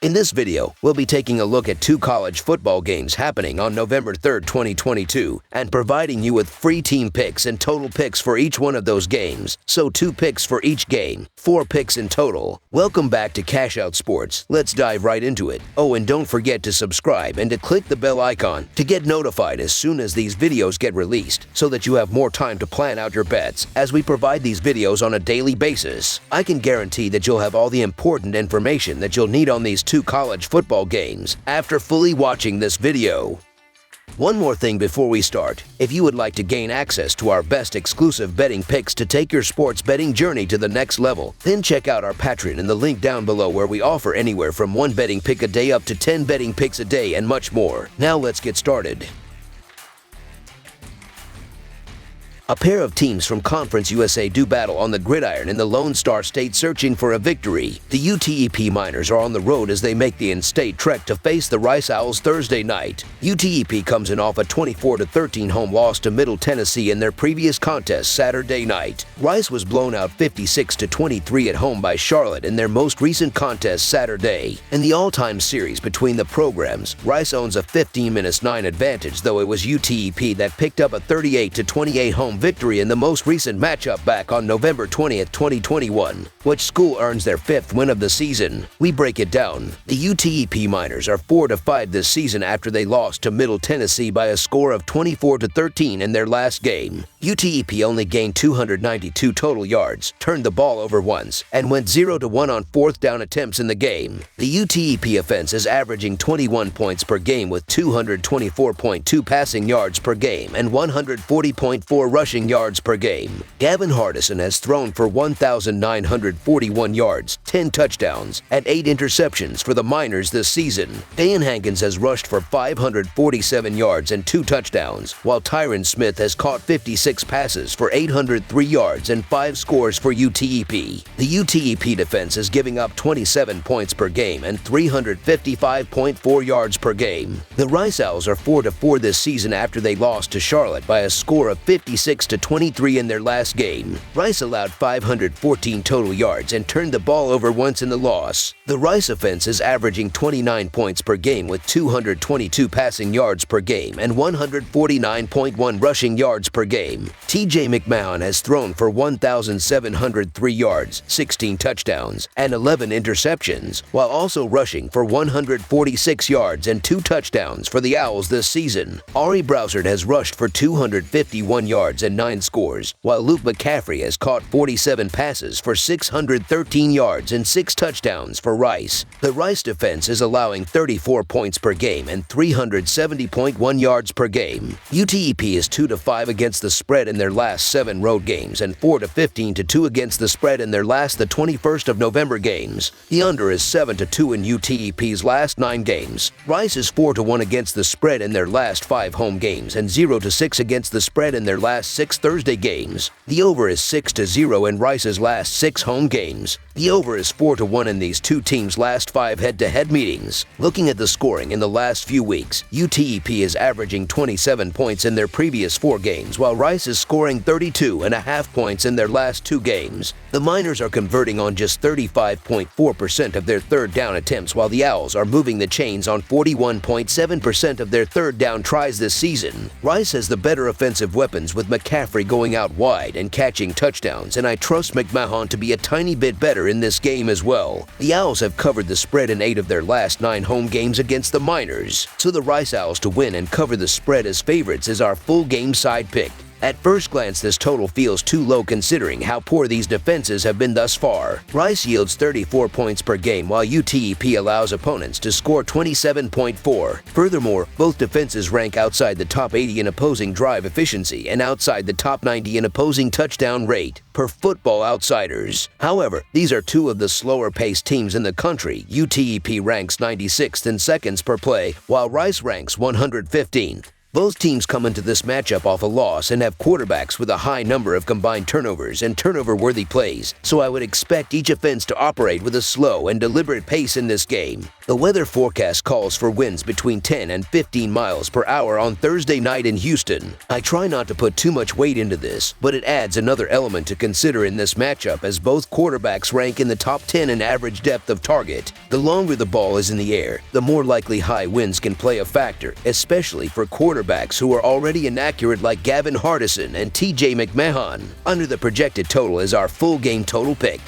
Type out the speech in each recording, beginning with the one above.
In this video, we'll be taking a look at 2 college football games happening on November 3rd, 2022, and providing you with free team picks and total picks for each one of those games. So 2 picks for each game, 4 picks in total. Welcome back to Cash Out Sports. Let's dive right into it. Oh, and don't forget to subscribe and to click the bell icon to get notified as soon as these videos get released, so that you have more time to plan out your bets as we provide these videos on a daily basis. I can guarantee that you'll have all the important information that you'll need on these 2 college football games after fully watching this video. One more thing before we start. If you would like to gain access to our best exclusive betting picks to take your sports betting journey to the next level, then check out our Patreon in the link down below, where we offer anywhere from 1 betting pick a day up to 10 betting picks a day and much more. Now let's get started. A pair of teams from Conference USA do battle on the gridiron in the Lone Star State, searching for a victory. The UTEP Miners are on the road as they make the in-state trek to face the Rice Owls Thursday night. UTEP comes in off a 24-13 home loss to Middle Tennessee in their previous contest Saturday night. Rice was blown out 56-23 at home by Charlotte in their most recent contest Saturday. In the all-time series between the programs, Rice owns a 15-9 advantage, though it was UTEP that picked up a 38-28 home victory in the most recent matchup back on November 20th, 2021. Which school earns their 5th win of the season? We break it down. The UTEP Miners are 4-5 this season after they lost to Middle Tennessee by a score of 24-13 in their last game. UTEP only gained 292 total yards, turned the ball over once, and went 0-1 on 4th down attempts in the game. The UTEP offense is averaging 21 points per game with 224.2 passing yards per game and 140.4 rushing yards per game. Gavin Hardison has thrown for 1,941 yards, 10 touchdowns, and 8 interceptions for the Miners this season. Dan Hankins has rushed for 547 yards and 2 touchdowns, while Tyron Smith has caught 56 passes for 803 yards and 5 scores for UTEP. The UTEP defense is giving up 27 points per game and 355.4 yards per game. The Rice Owls are 4-4 this season after they lost to Charlotte by a score of 56-23 in their last game. Rice allowed 514 total yards and turned the ball over once in the loss. The Rice offense is averaging 29 points per game with 222 passing yards per game and 149.1 rushing yards per game. TJ McMahon has thrown for 1,703 yards, 16 touchdowns, and 11 interceptions, while also rushing for 146 yards and 2 touchdowns for the Owls this season. Ari Browsard has rushed for 251 yards and 9 scores, while Luke McCaffrey has caught 47 passes for 613 yards and 6 touchdowns for Rice. The Rice defense is allowing 34 points per game and 370.1 yards per game. UTEP is 2-5 against the spread in their last 7 road games and 4-15-2 against the spread in their last the 21st of November games. The under is 7-2 in UTEP's last 9 games. Rice is 4-1 against the spread in their last 5 home games and 0-6 against the spread in their last 6 Thursday games. The over is 6-0 in Rice's last 6 home games. The over is 4-1 in these 2 teams' last 5 head-to-head meetings. Looking at the scoring in the last few weeks, UTEP is averaging 27 points in their previous 4 games, while Rice is scoring 32.5 points in their last 2 games. The Miners are converting on just 35.4% of their 3rd down attempts, while the Owls are moving the chains on 41.7% of their 3rd down tries this season. Rice has the better offensive weapons, with McCaffrey going out wide and catching touchdowns, and I trust McMahon to be a tiny bit better in this game as well. The Owls have covered the spread in 8 of their last 9 home games against the Miners, so the Rice Owls to win and cover the spread as favorites is our full game side pick. At first glance, this total feels too low considering how poor these defenses have been thus far. Rice yields 34 points per game, while UTEP allows opponents to score 27.4. Furthermore, both defenses rank outside the top 80 in opposing drive efficiency and outside the top 90 in opposing touchdown rate, per Football Outsiders. However, these are 2 of the slower-paced teams in the country. UTEP ranks 96th in seconds per play, while Rice ranks 115th. Both teams come into this matchup off a loss and have quarterbacks with a high number of combined turnovers and turnover-worthy plays, so I would expect each offense to operate with a slow and deliberate pace in this game. The weather forecast calls for winds between 10 and 15 miles per hour on Thursday night in Houston. I try not to put too much weight into this, but it adds another element to consider in this matchup as both quarterbacks rank in the top 10 in average depth of target. The longer the ball is in the air, the more likely high winds can play a factor, especially for quarterbacks who are already inaccurate like Gavin Hardison and TJ McMahon. Under the projected total is our full game total pick.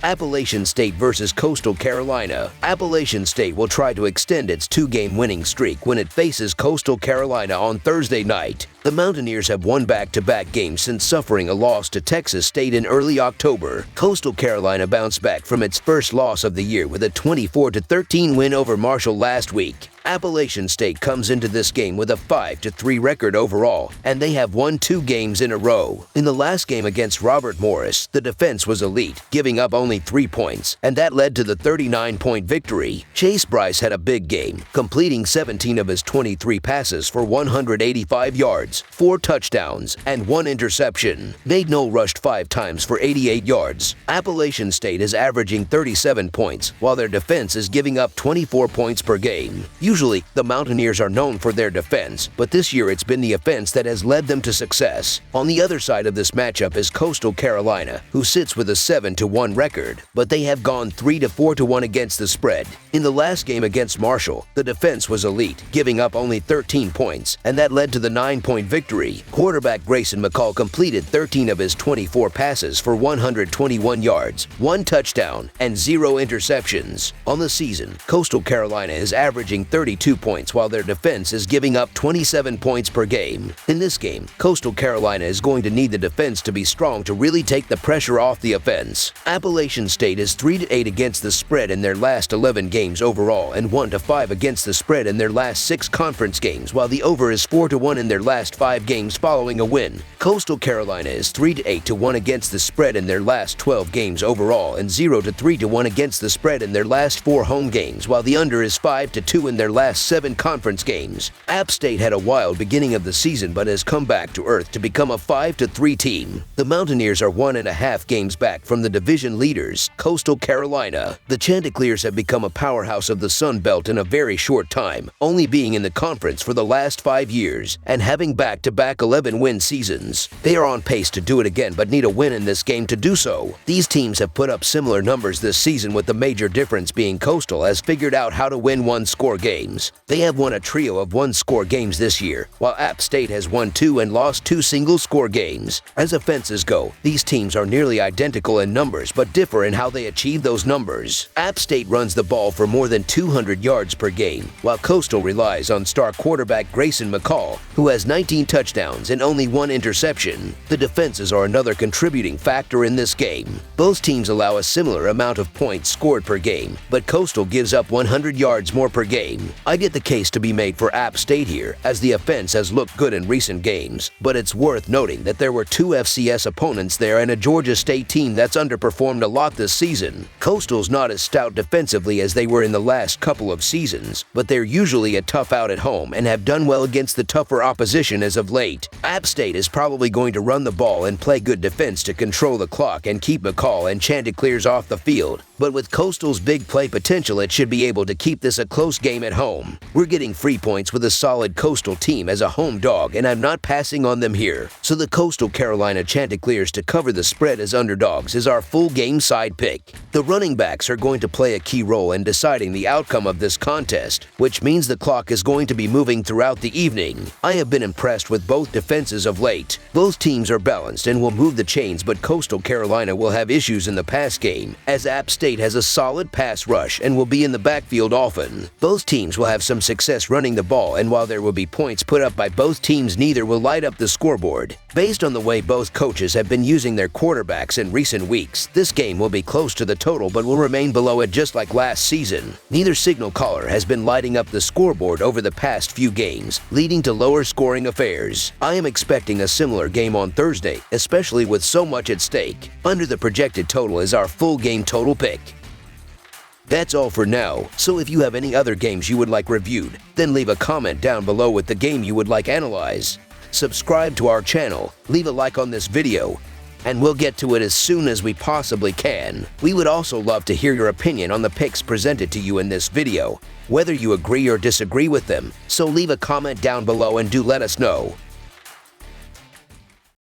Appalachian State versus Coastal Carolina. Appalachian State will try to extend its two-game winning streak when it faces Coastal Carolina on Thursday night. The Mountaineers have won back-to-back games since suffering a loss to Texas State in early October. Coastal Carolina bounced back from its first loss of the year with a 24-13 win over Marshall last week. Appalachian State comes into this game with a 5-3 record overall, and they have won 2 games in a row. In the last game against Robert Morris, the defense was elite, giving up only 3 points, and that led to the 39-point victory. Chase Bryce had a big game, completing 17 of his 23 passes for 185 yards, 4 touchdowns, and 1 interception. Nate Noll rushed 5 times for 88 yards. Appalachian State is averaging 37 points, while their defense is giving up 24 points per game. Usually, the Mountaineers are known for their defense, but this year it's been the offense that has led them to success. On the other side of this matchup is Coastal Carolina, who sits with a 7-1 record, but they have gone 3-4-1 against the spread. In the last game against Marshall, the defense was elite, giving up only 13 points, and that led to the 9-point victory. Quarterback Grayson McCall completed 13 of his 24 passes for 121 yards, 1 touchdown, and 0 interceptions. On the season, Coastal Carolina is averaging 32 points while their defense is giving up 27 points per game. In this game, Coastal Carolina is going to need the defense to be strong to really take the pressure off the offense. Appalachian State is 3-8 against the spread in their last 11 games overall and 1-5 against the spread in their last 6 conference games, while the over is 4-1 in their last 5 games following a win. Coastal Carolina is 3-8-1 against the spread in their last 12 games overall and 0-3-1 against the spread in their last 4 home games, while the under is 5-2 in their last 7 conference games. App State had a wild beginning of the season but has come back to earth to become a 5-3 team. The Mountaineers are 1.5 games back from the division leaders, Coastal Carolina. The Chanticleers have become a powerhouse of the Sun Belt in a very short time, only being in the conference for the last 5 years and having back-to-back 11-win seasons. They are on pace to do it again but need a win in this game to do so. These teams have put up similar numbers this season, with the major difference being Coastal has figured out how to win one-score games. They have won a trio of one-score games this year, while App State has won 2 and lost 2 single-score games. As offenses go, these teams are nearly identical in numbers but differ in how they achieve those numbers. App State runs the ball for more than 200 yards per game, while Coastal relies on star quarterback Grayson McCall, who has 19 touchdowns and only 1 interception. The defenses are another contributing factor in this game. Both teams allow a similar amount of points scored per game, but Coastal gives up 100 yards more per game. I get the case to be made for App State here, as the offense has looked good in recent games, but it's worth noting that there were 2 FCS opponents there and a Georgia State team that's underperformed a lot this season. Coastal's not as stout defensively as they were in the last couple of seasons, but they're usually a tough out at home and have done well against the tougher opposition as of late. App State is probably going to run the ball and play good defense to control the clock and keep McCall and Chanticleers off the field, but with Coastal's big play potential, it should be able to keep this a close game at home. We're getting free points with a solid Coastal team as a home dog, and I'm not passing on them here. So the Coastal Carolina Chanticleers to cover the spread as underdogs is our full game side pick. The running backs are going to play a key role in deciding the outcome of this contest, which means the clock is going to be moving throughout the evening. I have been impressed with both defenses of late. Both teams are balanced and will move the chains, but Coastal Carolina will have issues in the pass game, as App State has a solid pass rush and will be in the backfield often. Both teams will have some success running the ball, and while there will be points put up by both teams, neither will light up the scoreboard. Based on the way both coaches have been using their quarterbacks in recent weeks, this game will be close to the total but will remain below it just like last season. Neither signal caller has been lighting up the scoreboard over the past few games, leading to lower scoring affairs. I am expecting a similar game on Thursday, especially with so much at stake. Under the projected total is our full game total pick. That's all for now, so if you have any other games you would like reviewed, then leave a comment down below with the game you would like analyzed. Subscribe to our channel, leave a like on this video, and we'll get to it as soon as we possibly can. We would also love to hear your opinion on the picks presented to you in this video, whether you agree or disagree with them, so leave a comment down below and do let us know.